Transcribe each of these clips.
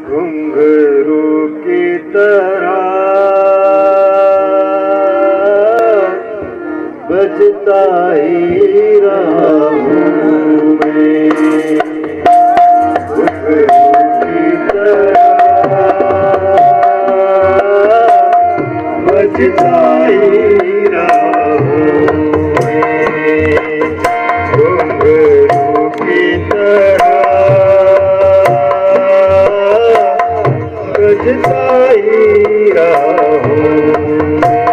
घुंघरू की तरह बजता ही रहा हूँ मैं, घुंघरू की तरह बजता ही रहा हूँ मैं, घुंघरू की तरह बजता ही रहा हूँ मैं।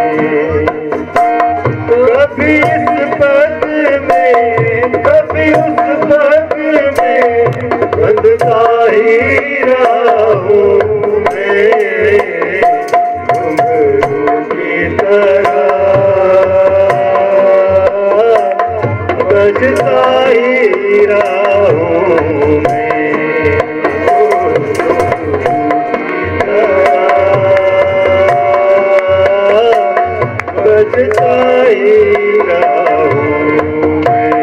कभी इस पद में कभी उस पद में बंधता ही रहा हूँ मैं, घुंघरू की तरह बजता ही रहा हूँ मैं, बजता ही रहा हूँ मैं।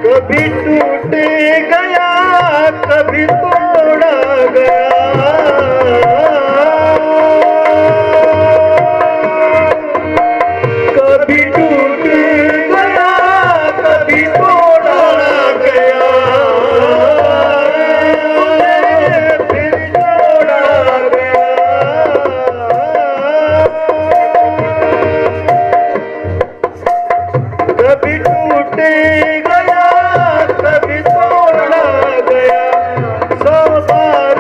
कभी टूट गया कभी तोड़ा गया, कभी टूट गया कभी तोड़ा गया, फिर जोड़ा गया। कभी टूट गया कभी तोड़ा गया, 100 बार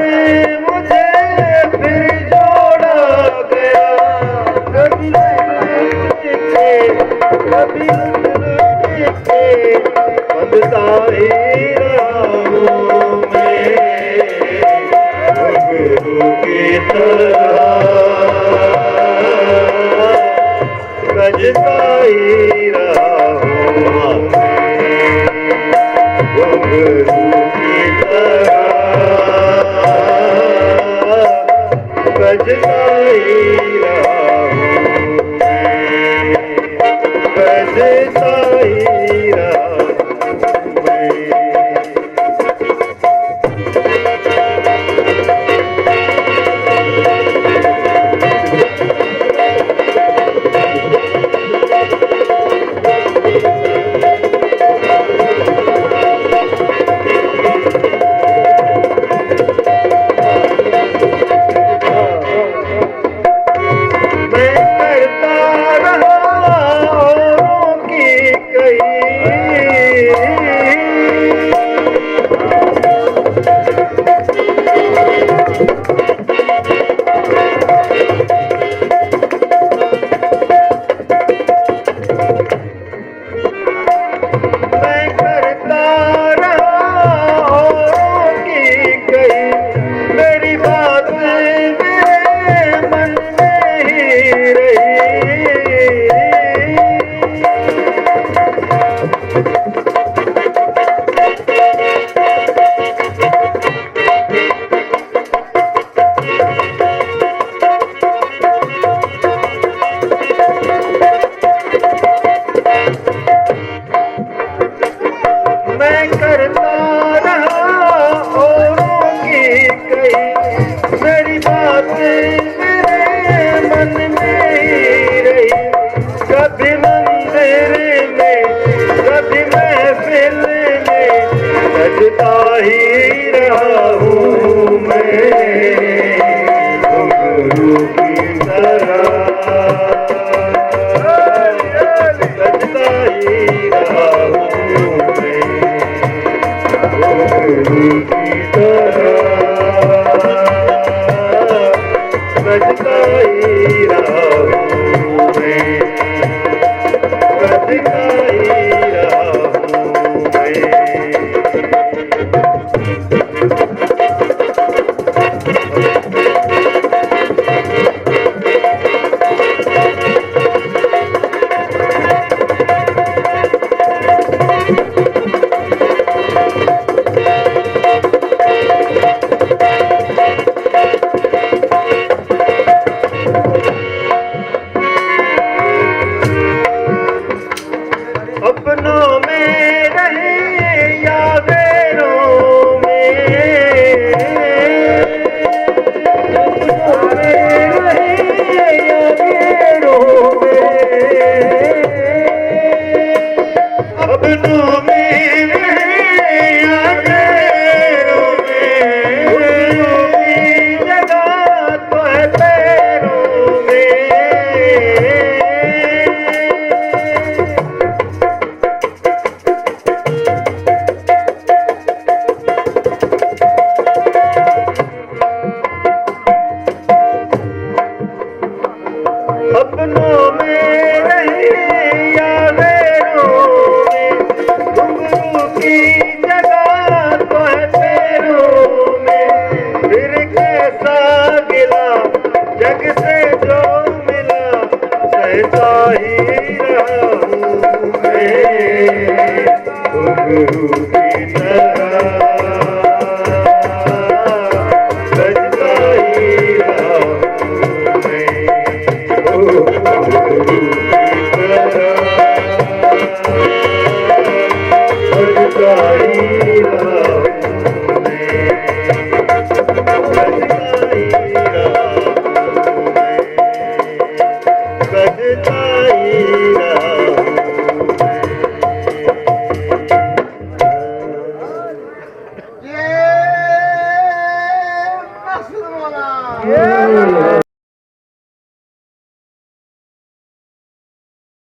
बोला